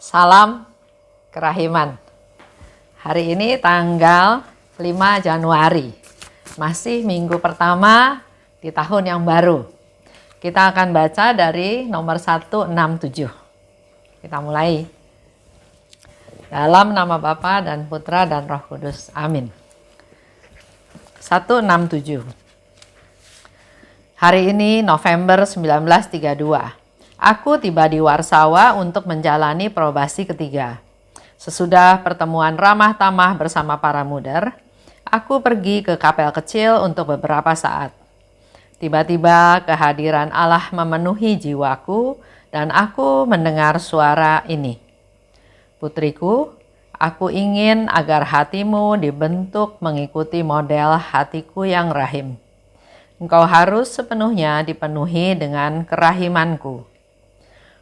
Salam kerahiman. Hari ini tanggal 5 Januari. Masih minggu pertama di tahun yang baru. Kita akan baca dari nomor 167. Kita mulai. Dalam nama Bapa dan Putra dan Roh Kudus. Amin. 167. Hari ini November 1932. Aku tiba di Warsawa untuk menjalani probasi ketiga. Sesudah pertemuan ramah tamah bersama para muder, aku pergi ke kapel kecil untuk beberapa saat. Tiba-tiba kehadiran Allah memenuhi jiwaku dan aku mendengar suara ini. Putriku, aku ingin agar hatimu dibentuk mengikuti model hatiku yang rahim. Engkau harus sepenuhnya dipenuhi dengan kerahimanku.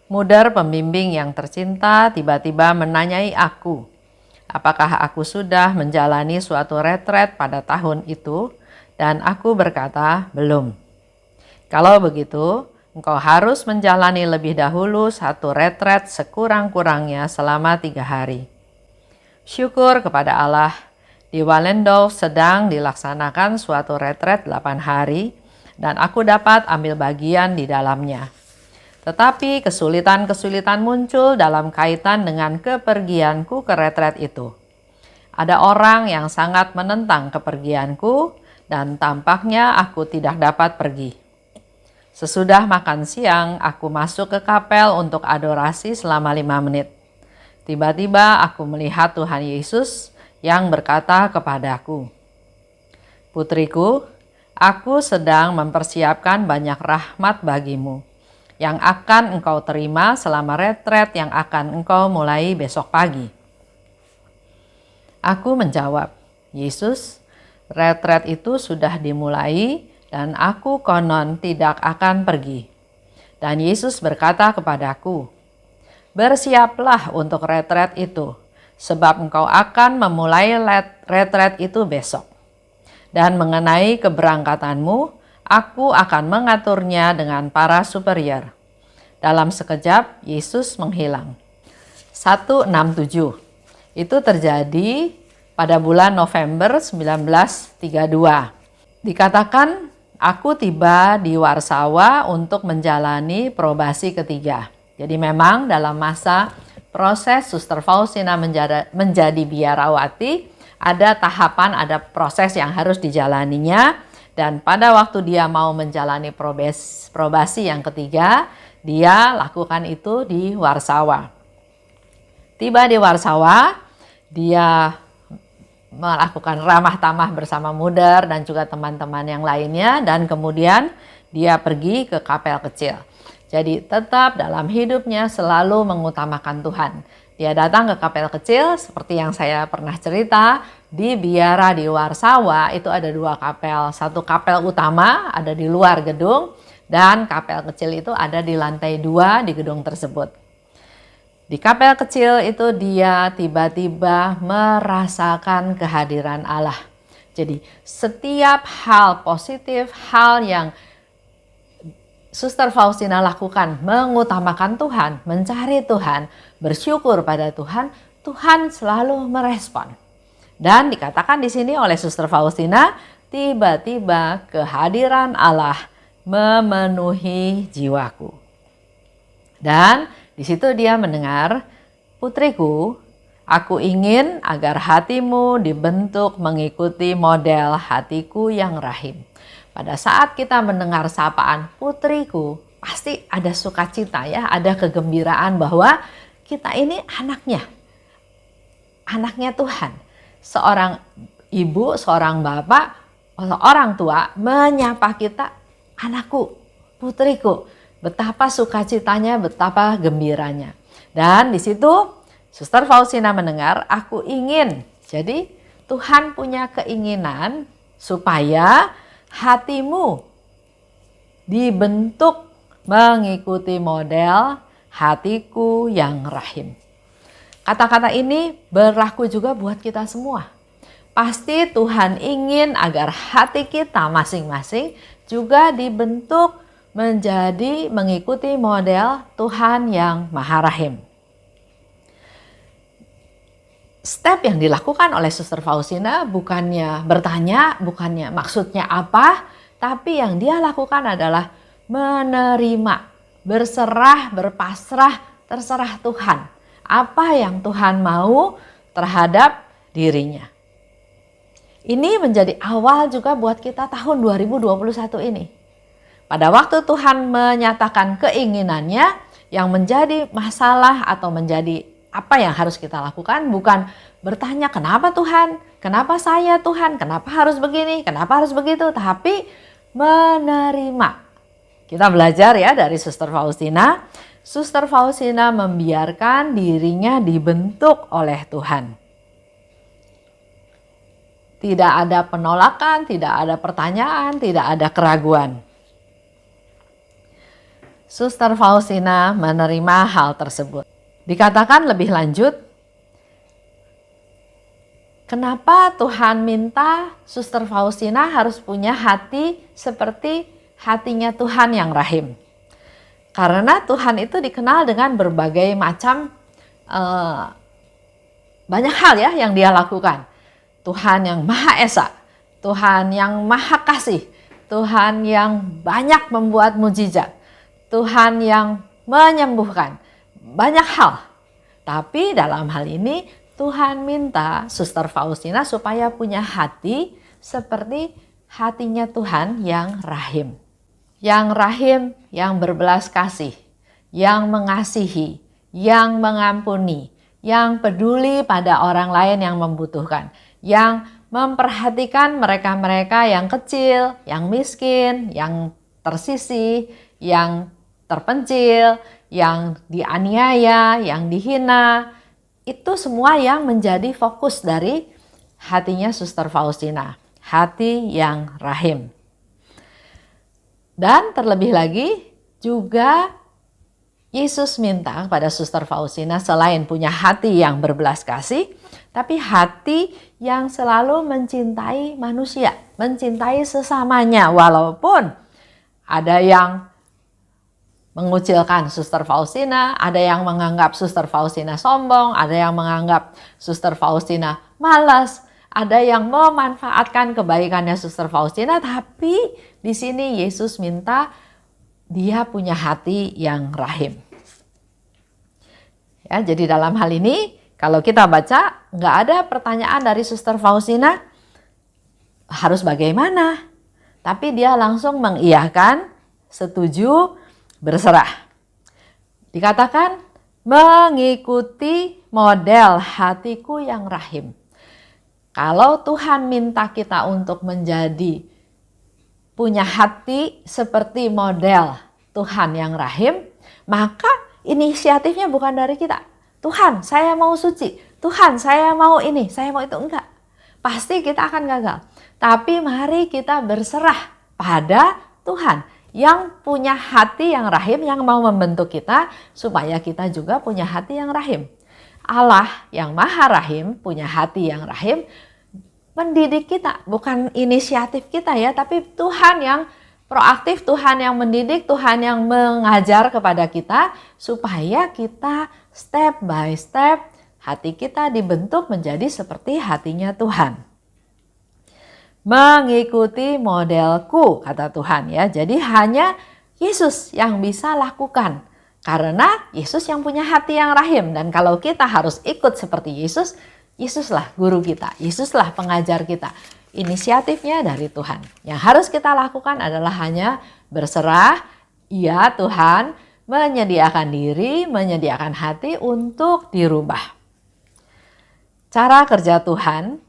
Muder pembimbing yang tercinta tiba-tiba menanyai aku, apakah aku sudah menjalani suatu retret pada tahun itu, dan aku berkata, belum. Kalau begitu, engkau harus menjalani lebih dahulu satu retret sekurang-kurangnya selama 3 hari. Syukur kepada Allah, di Wallendorf sedang dilaksanakan suatu retret 8 hari, dan aku dapat ambil bagian di dalamnya. Tetapi kesulitan-kesulitan muncul dalam kaitan dengan kepergianku ke retret itu. Ada orang yang sangat menentang kepergianku dan tampaknya aku tidak dapat pergi. Sesudah makan siang, aku masuk ke kapel untuk adorasi selama 5 menit. Tiba-tiba aku melihat Tuhan Yesus yang berkata kepadaku, "Putriku, aku sedang mempersiapkan banyak rahmat bagimu, yang akan engkau terima selama retret yang akan engkau mulai besok pagi." Aku menjawab, "Yesus, retret itu sudah dimulai dan aku konon tidak akan pergi." Dan Yesus berkata kepadaku, "Bersiaplah untuk retret itu, sebab engkau akan memulai retret itu besok. Dan mengenai keberangkatanmu, aku akan mengaturnya dengan para superior." Dalam sekejap, Yesus menghilang. 167. Itu terjadi pada bulan November 1932. Dikatakan, aku tiba di Warsawa untuk menjalani probasi ketiga. Jadi memang dalam masa proses Suster Faustina menjadi biarawati, ada tahapan, ada proses yang harus dijalaninya. Dan pada waktu dia mau menjalani probasi yang ketiga, dia lakukan itu di Warsawa. Tiba di Warsawa, dia melakukan ramah tamah bersama muder dan juga teman-teman yang lainnya, dan kemudian dia pergi ke kapel kecil. Jadi tetap dalam hidupnya selalu mengutamakan Tuhan. Dia datang ke kapel kecil seperti yang saya pernah cerita, di biara di Warsawa itu ada 2 kapel. Satu kapel utama ada di luar gedung, dan kapel kecil itu ada di lantai 2 di gedung tersebut. Di kapel kecil itu dia tiba-tiba merasakan kehadiran Allah. Jadi setiap hal positif, hal yang Suster Faustina lakukan, mengutamakan Tuhan, mencari Tuhan, bersyukur pada Tuhan, Tuhan selalu merespon. Dan dikatakan di sini oleh Suster Faustina, tiba-tiba kehadiran Allah memenuhi jiwaku. Dan di situ dia mendengar, "Putriku, aku ingin agar hatimu dibentuk mengikuti model hatiku yang rahim." Pada saat kita mendengar sapaan putriku, pasti ada sukacita ya, ada kegembiraan bahwa kita ini anaknya Tuhan. Seorang ibu, seorang bapak, orang tua menyapa kita, "Anakku, putriku." Betapa sukacitanya, betapa gembiranya. Dan di situ Suster Faustina mendengar, aku ingin. Jadi Tuhan punya keinginan supaya hatimu dibentuk mengikuti model hatiku yang rahim. Kata-kata ini berlaku juga buat kita semua. Pasti Tuhan ingin agar hati kita masing-masing juga dibentuk menjadi mengikuti model Tuhan yang Maha Rahim. step yang dilakukan oleh Suster Faustina bukannya bertanya, bukannya maksudnya apa, tapi yang dia lakukan adalah menerima, berserah, berpasrah, terserah Tuhan. Apa yang Tuhan mau terhadap dirinya. Ini menjadi awal juga buat kita tahun 2021 ini. Pada waktu Tuhan menyatakan keinginannya, yang menjadi masalah atau menjadi apa yang harus kita lakukan bukan bertanya kenapa Tuhan, kenapa saya Tuhan, kenapa harus begini, kenapa harus begitu, tapi menerima. Kita belajar ya dari Suster Faustina. Suster Faustina membiarkan dirinya dibentuk oleh Tuhan. Tidak ada penolakan, tidak ada pertanyaan, tidak ada keraguan. Suster Faustina menerima hal tersebut. Dikatakan lebih lanjut, kenapa Tuhan minta Suster Faustina harus punya hati seperti hatinya Tuhan yang rahim? Karena Tuhan itu dikenal dengan berbagai macam banyak hal ya yang dia lakukan. Tuhan yang Maha Esa, Tuhan yang Maha Kasih, Tuhan yang banyak membuat mujizat, Tuhan yang menyembuhkan, banyak hal. Tapi dalam hal ini Tuhan minta Suster Faustina supaya punya hati seperti hatinya Tuhan yang rahim. Yang rahim, yang berbelas kasih, yang mengasihi, yang mengampuni, yang peduli pada orang lain yang membutuhkan, yang memperhatikan mereka-mereka yang kecil, yang miskin, yang tersisih, yang terpencil, yang dianiaya, yang dihina. Itu semua yang menjadi fokus dari hatinya Suster Faustina, hati yang rahim. Dan terlebih lagi juga Yesus minta kepada Suster Faustina selain punya hati yang berbelas kasih, tapi hati yang selalu mencintai manusia, mencintai sesamanya, walaupun ada yang mengucilkan Suster Faustina, ada yang menganggap Suster Faustina sombong, ada yang menganggap Suster Faustina malas, ada yang memanfaatkan kebaikannya Suster Faustina, tapi di sini Yesus minta dia punya hati yang rahim. Ya, jadi dalam hal ini kalau kita baca nggak ada pertanyaan dari Suster Faustina harus bagaimana, tapi dia langsung mengiyakan, setuju, berserah. Dikatakan mengikuti model hatiku yang rahim. Kalau Tuhan minta kita untuk menjadi punya hati seperti model Tuhan yang rahim, maka inisiatifnya bukan dari kita. Tuhan, saya mau suci. Tuhan, saya mau ini, saya mau itu. Enggak. Pasti kita akan gagal. Tapi mari kita berserah pada Tuhan yang punya hati yang rahim, yang mau membentuk kita supaya kita juga punya hati yang rahim. Allah yang Maha Rahim punya hati yang rahim, mendidik kita, bukan inisiatif kita ya, tapi Tuhan yang proaktif, Tuhan yang mendidik, Tuhan yang mengajar kepada kita supaya kita step by step hati kita dibentuk menjadi seperti hatinya Tuhan. Mengikuti modelku, kata Tuhan ya. Jadi hanya Yesus yang bisa lakukan karena Yesus yang punya hati yang rahim, dan kalau kita harus ikut seperti Yesus, Yesuslah guru kita, Yesuslah pengajar kita. Inisiatifnya dari Tuhan. Yang harus kita lakukan adalah hanya berserah, ya Tuhan, menyediakan diri, menyediakan hati untuk dirubah. Cara kerja Tuhan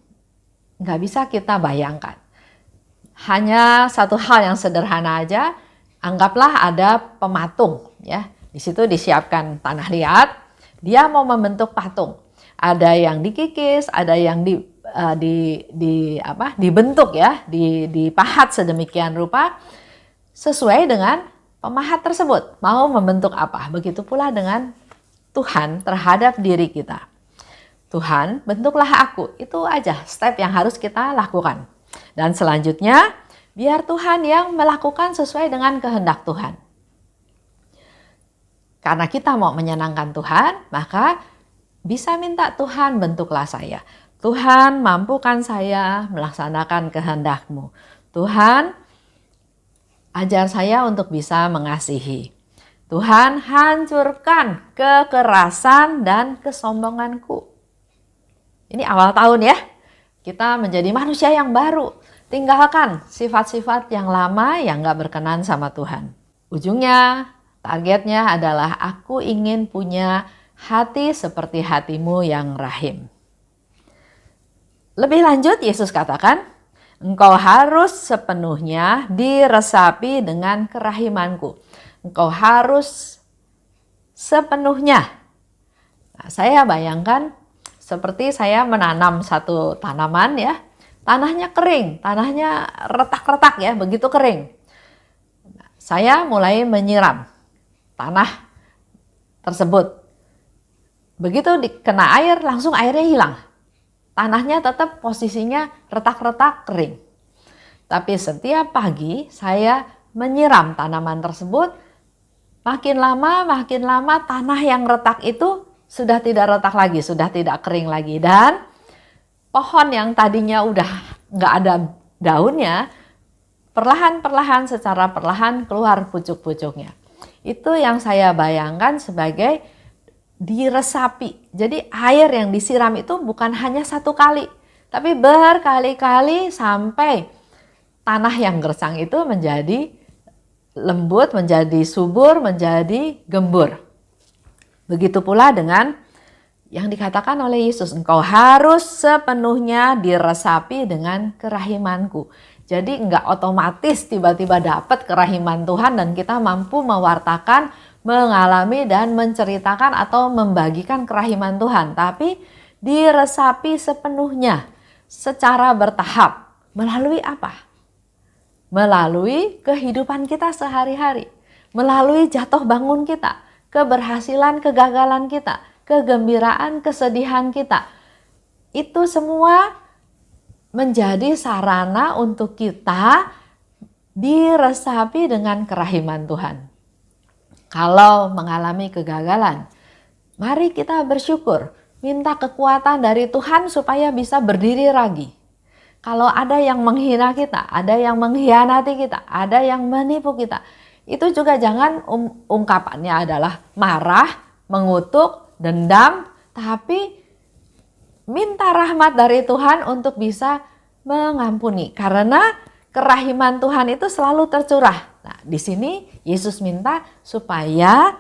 nggak bisa kita bayangkan. Hanya satu hal yang sederhana aja, anggaplah ada pematung, ya. Di situ disiapkan tanah liat, dia mau membentuk patung. Ada yang dikikis, ada yang dibentuk ya, dipahat sedemikian rupa sesuai dengan pemahat tersebut mau membentuk apa. Begitu pula dengan Tuhan terhadap diri kita. Tuhan, bentuklah aku. Itu aja step yang harus kita lakukan. Dan selanjutnya, biar Tuhan yang melakukan sesuai dengan kehendak Tuhan. Karena kita mau menyenangkan Tuhan, maka bisa minta, Tuhan bentuklah saya. Tuhan mampukan saya melaksanakan kehendak-Mu. Tuhan ajar saya untuk bisa mengasihi. Tuhan hancurkan kekerasan dan kesombonganku. Ini awal tahun ya. Kita menjadi manusia yang baru. Tinggalkan sifat-sifat yang lama yang gak berkenan sama Tuhan. Ujungnya, targetnya adalah aku ingin punya hati seperti hati-Mu yang rahim. Lebih lanjut, Yesus katakan, engkau harus sepenuhnya diresapi dengan kerahimanku. Engkau harus sepenuhnya. Nah, saya bayangkan seperti saya menanam satu tanaman ya. Tanahnya kering, tanahnya retak-retak ya, begitu kering. Nah, saya mulai menyiram tanah tersebut. Begitu dikena air, langsung airnya hilang. Tanahnya tetap posisinya retak-retak kering. Tapi setiap pagi saya menyiram tanaman tersebut. Makin lama tanah yang retak itu sudah tidak retak lagi, sudah tidak kering lagi. Dan pohon yang tadinya udah nggak ada daunnya, perlahan-perlahan secara perlahan keluar pucuk-pucuknya. Itu yang saya bayangkan sebagai diresapi. Jadi air yang disiram itu bukan hanya satu kali, tapi berkali-kali sampai tanah yang gersang itu menjadi lembut, menjadi subur, menjadi gembur. Begitu pula dengan yang dikatakan oleh Yesus, engkau harus sepenuhnya diresapi dengan kerahimanku. Jadi enggak otomatis tiba-tiba dapat kerahiman Tuhan dan kita mampu mewartakan, mengalami dan menceritakan atau membagikan kerahiman Tuhan. Tapi diresapi sepenuhnya secara bertahap. Melalui apa? Melalui kehidupan kita sehari-hari, melalui jatuh bangun kita, keberhasilan, kegagalan kita, kegembiraan, kesedihan kita. Itu semua menjadi sarana untuk kita diresapi dengan kerahiman Tuhan. Kalau mengalami kegagalan, mari kita bersyukur, minta kekuatan dari Tuhan supaya bisa berdiri lagi. Kalau ada yang menghina kita, ada yang mengkhianati kita, ada yang menipu kita, itu juga jangan ungkapannya adalah marah, mengutuk, dendam, tapi minta rahmat dari Tuhan untuk bisa mengampuni. Karena kerahiman Tuhan itu selalu tercurah. Nah, di sini Yesus minta supaya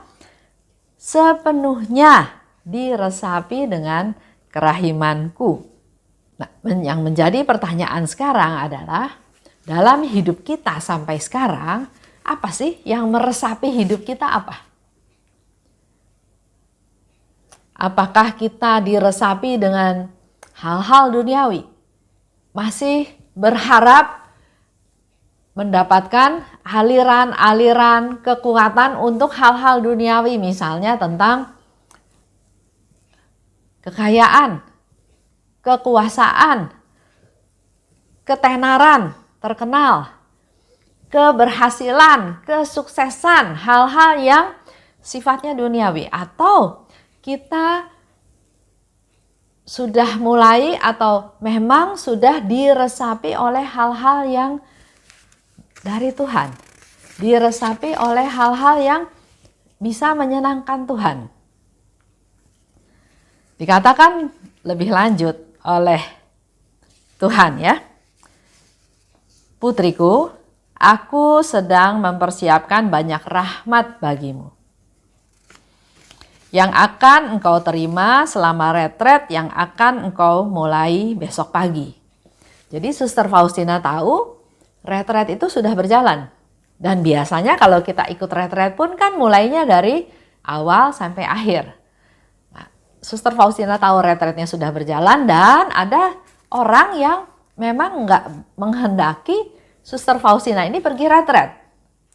sepenuhnya diresapi dengan kerahimanku. Nah, yang menjadi pertanyaan sekarang adalah dalam hidup kita sampai sekarang, apa sih yang meresapi hidup kita apa? Apakah kita diresapi dengan hal-hal duniawi? Masih berharap mendapatkan aliran-aliran kekuatan untuk hal-hal duniawi, misalnya tentang kekayaan, kekuasaan, ketenaran, terkenal, keberhasilan, kesuksesan, hal-hal yang sifatnya duniawi. Atau kita sudah mulai atau memang sudah diresapi oleh hal-hal yang dari Tuhan, diresapi oleh hal-hal yang bisa menyenangkan Tuhan. Dikatakan lebih lanjut oleh Tuhan ya, putriku, aku sedang mempersiapkan banyak rahmat bagimu yang akan engkau terima selama retret yang akan engkau mulai besok pagi. Jadi Suster Faustina tahu retret itu sudah berjalan. Dan biasanya kalau kita ikut retret pun kan mulainya dari awal sampai akhir. Nah, Suster Faustina tahu retretnya sudah berjalan dan ada orang yang memang nggak menghendaki Suster Faustina ini pergi retret.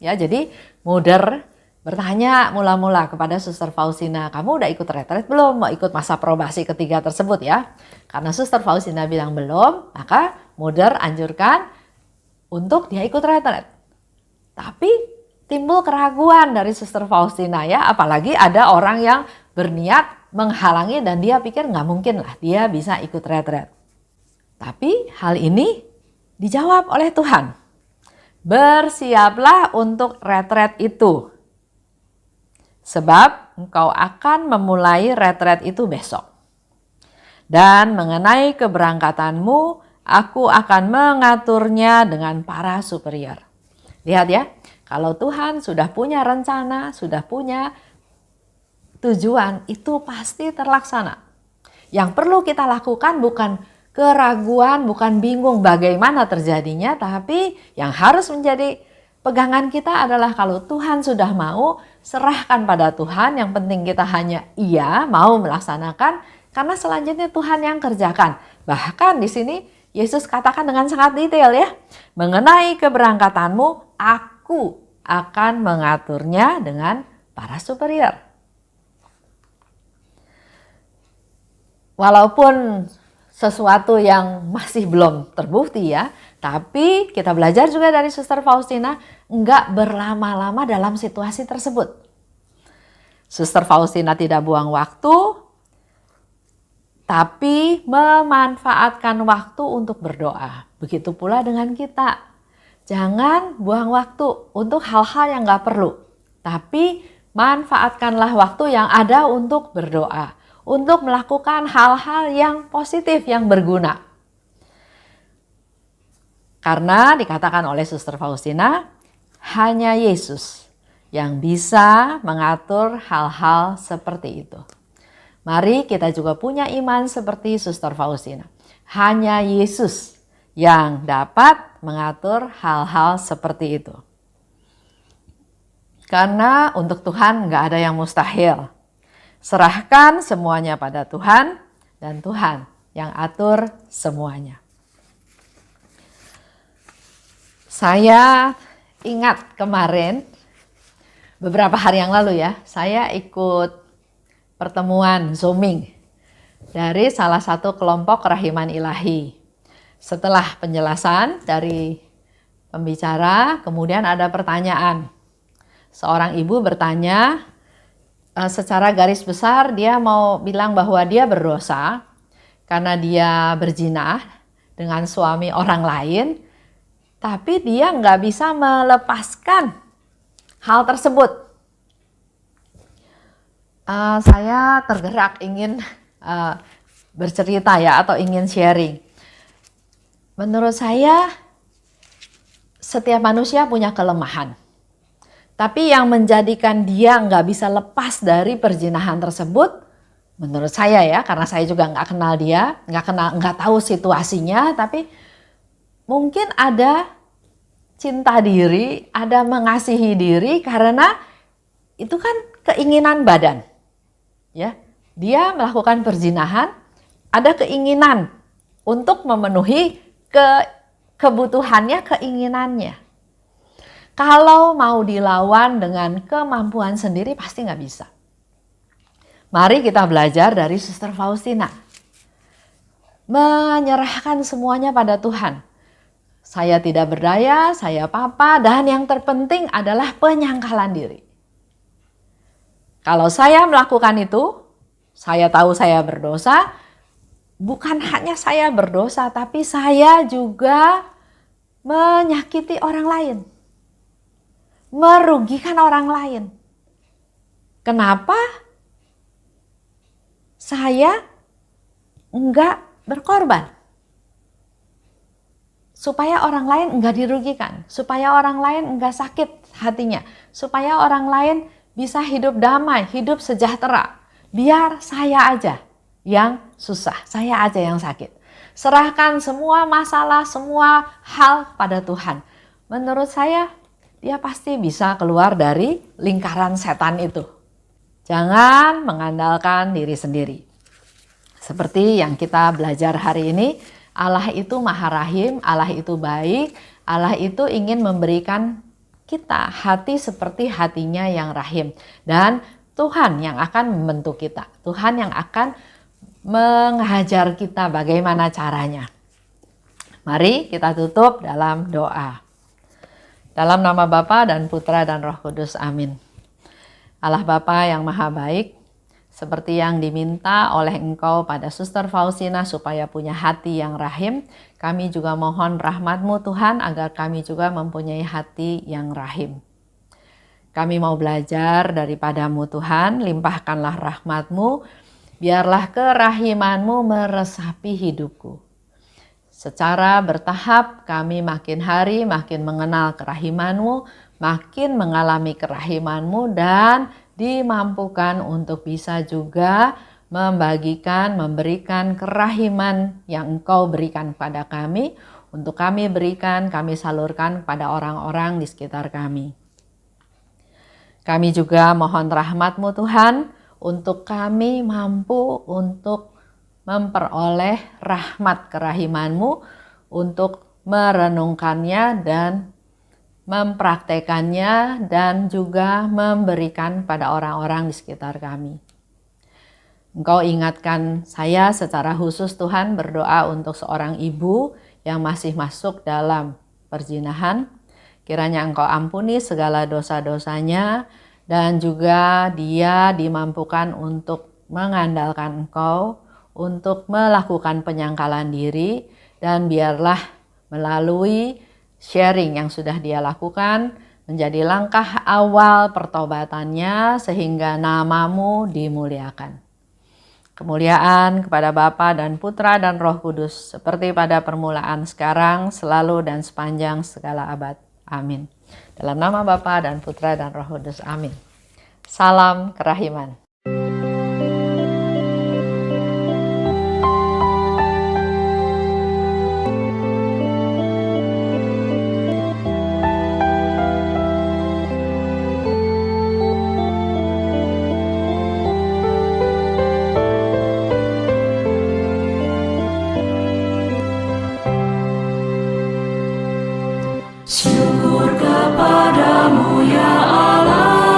Ya, jadi Muder bertanya mula-mula kepada Suster Faustina, kamu udah ikut retret belum? Mau ikut masa probasi ketiga tersebut ya? Karena Suster Faustina bilang belum, maka Muder anjurkan untuk dia ikut retret. Tapi timbul keraguan dari Suster Faustina ya, apalagi ada orang yang berniat menghalangi dan dia pikir nggak mungkin lah dia bisa ikut retret. Tapi hal ini dijawab oleh Tuhan. Bersiaplah untuk retret itu. Sebab engkau akan memulai retret itu besok. Dan mengenai keberangkatanmu, aku akan mengaturnya dengan para superior. Lihat ya, kalau Tuhan sudah punya rencana, sudah punya tujuan, itu pasti terlaksana. Yang perlu kita lakukan bukan keraguan, bukan bingung bagaimana terjadinya, tapi yang harus menjadi pegangan kita adalah kalau Tuhan sudah mau, serahkan pada Tuhan. Yang penting kita hanya iya, mau melaksanakan, karena selanjutnya Tuhan yang kerjakan. Bahkan di sini Yesus katakan dengan sangat detail ya, mengenai keberangkatanmu, aku akan mengaturnya dengan para superior. Walaupun sesuatu yang masih belum terbukti ya, tapi kita belajar juga dari Suster Faustina, enggak berlama-lama dalam situasi tersebut. Suster Faustina tidak buang waktu, tapi memanfaatkan waktu untuk berdoa. Begitu pula dengan kita. Jangan buang waktu untuk hal-hal yang enggak perlu, tapi manfaatkanlah waktu yang ada untuk berdoa, untuk melakukan hal-hal yang positif, yang berguna. Karena dikatakan oleh Suster Faustina, hanya Yesus yang bisa mengatur hal-hal seperti itu. Mari kita juga punya iman seperti Suster Faustina. Hanya Yesus yang dapat mengatur hal-hal seperti itu. Karena untuk Tuhan nggak ada yang mustahil. Serahkan semuanya pada Tuhan dan Tuhan yang atur semuanya. Saya ingat kemarin, beberapa hari yang lalu ya, saya ikut pertemuan Zooming dari salah satu kelompok Kerahiman Ilahi. Setelah penjelasan dari pembicara, kemudian ada pertanyaan. Seorang ibu bertanya, secara garis besar dia mau bilang bahwa dia berdosa karena dia berzina dengan suami orang lain, tapi dia nggak bisa melepaskan hal tersebut. Saya tergerak ingin bercerita ya, atau ingin sharing. Menurut saya setiap manusia punya kelemahan. Tapi yang menjadikan dia nggak bisa lepas dari perzinahan tersebut, menurut saya ya, karena saya juga nggak kenal dia, nggak tahu situasinya, tapi mungkin ada cinta diri, ada mengasihi diri, karena itu kan keinginan badan, ya. Dia melakukan perzinahan, ada keinginan untuk memenuhi kebutuhannya, keinginannya. Kalau mau dilawan dengan kemampuan sendiri pasti nggak bisa. Mari kita belajar dari Suster Faustina. Menyerahkan semuanya pada Tuhan. Saya tidak berdaya, saya apa-apa, dan yang terpenting adalah penyangkalan diri. Kalau saya melakukan itu, saya tahu saya berdosa, bukan hanya saya berdosa, tapi saya juga menyakiti orang lain. Merugikan orang lain. Kenapa saya enggak berkorban? Supaya orang lain enggak dirugikan, supaya orang lain enggak sakit hatinya, supaya orang lain bisa hidup damai, hidup sejahtera. Biar saya aja yang susah, saya aja yang sakit. Serahkan semua masalah, semua hal pada Tuhan. Menurut saya, dia pasti bisa keluar dari lingkaran setan itu. Jangan mengandalkan diri sendiri. Seperti yang kita belajar hari ini, Allah itu Maha Rahim, Allah itu baik, Allah itu ingin memberikan kita hati seperti hatinya yang rahim. Dan Tuhan yang akan membentuk kita, Tuhan yang akan mengajar kita bagaimana caranya. Mari kita tutup dalam doa. Dalam nama Bapa dan Putra dan Roh Kudus, amin. Allah Bapa yang Maha Baik, seperti yang diminta oleh Engkau pada Suster Faustina supaya punya hati yang rahim, kami juga mohon rahmat-Mu Tuhan agar kami juga mempunyai hati yang rahim. Kami mau belajar daripada-Mu Tuhan, limpahkanlah rahmat-Mu, biarlah kerahiman-Mu meresapi hidupku. Secara bertahap kami makin hari makin mengenal kerahiman-Mu, makin mengalami kerahiman-Mu dan dimampukan untuk bisa juga memberikan kerahiman yang Engkau berikan pada kami, untuk kami berikan, kami salurkan kepada orang-orang di sekitar kami. Kami juga mohon rahmat-Mu Tuhan, untuk kami mampu untuk memperoleh rahmat kerahiman-Mu, untuk merenungkannya dan mempraktekannya dan juga memberikan pada orang-orang di sekitar kami. Engkau ingatkan saya secara khusus Tuhan berdoa untuk seorang ibu yang masih masuk dalam perzinahan. Kiranya Engkau ampuni segala dosa-dosanya dan juga dia dimampukan untuk mengandalkan Engkau, untuk melakukan penyangkalan diri, dan biarlah melalui sharing yang sudah dia lakukan menjadi langkah awal pertobatannya sehingga nama-Mu dimuliakan. Kemuliaan kepada Bapa dan Putra dan Roh Kudus seperti pada permulaan, sekarang, selalu dan sepanjang segala abad. Amin. Dalam nama Bapa dan Putra dan Roh Kudus. Amin. Salam kerahiman. Syukur kepadamu ya Allah,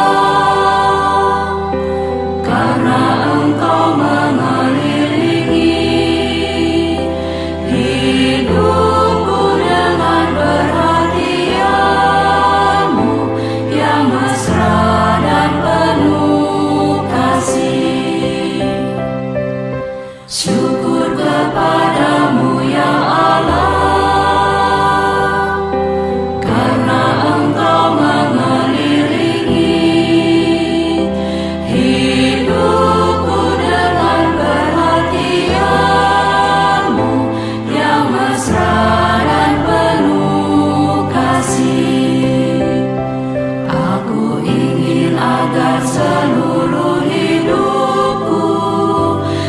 karena Engkau mengelilingi hidupku dengan perhatian-Mu yang mesra dan penuh kasih. Syukur kepadamu ya Allah, seluruh hidupku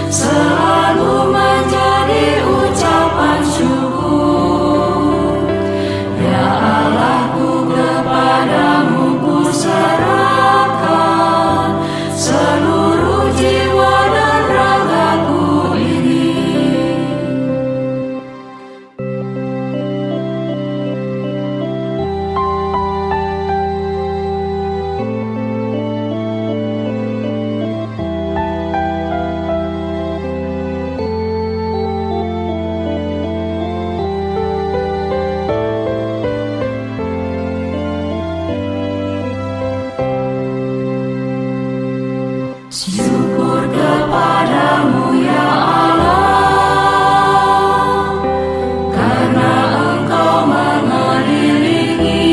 selalu menjadi ucapan syukur. Ya Allahku, kepadamu ku serahkan seluruh jiwa dan ragaku ini. Syukur kepadamu ya Allah, karena Engkau mengelilingi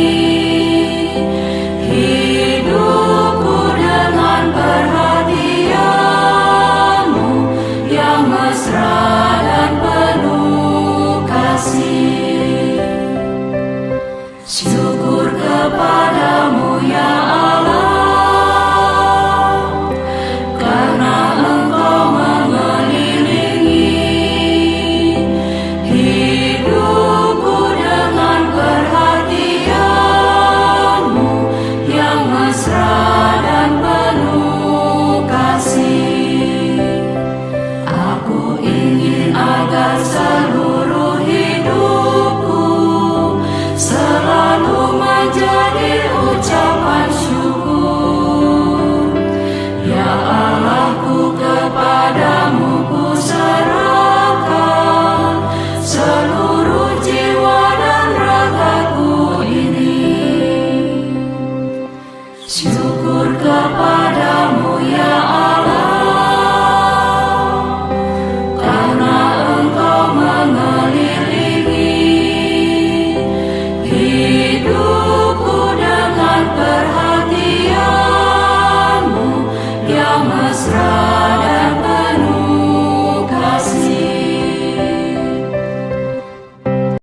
hidupku dengan perhatian-Mu yang mesra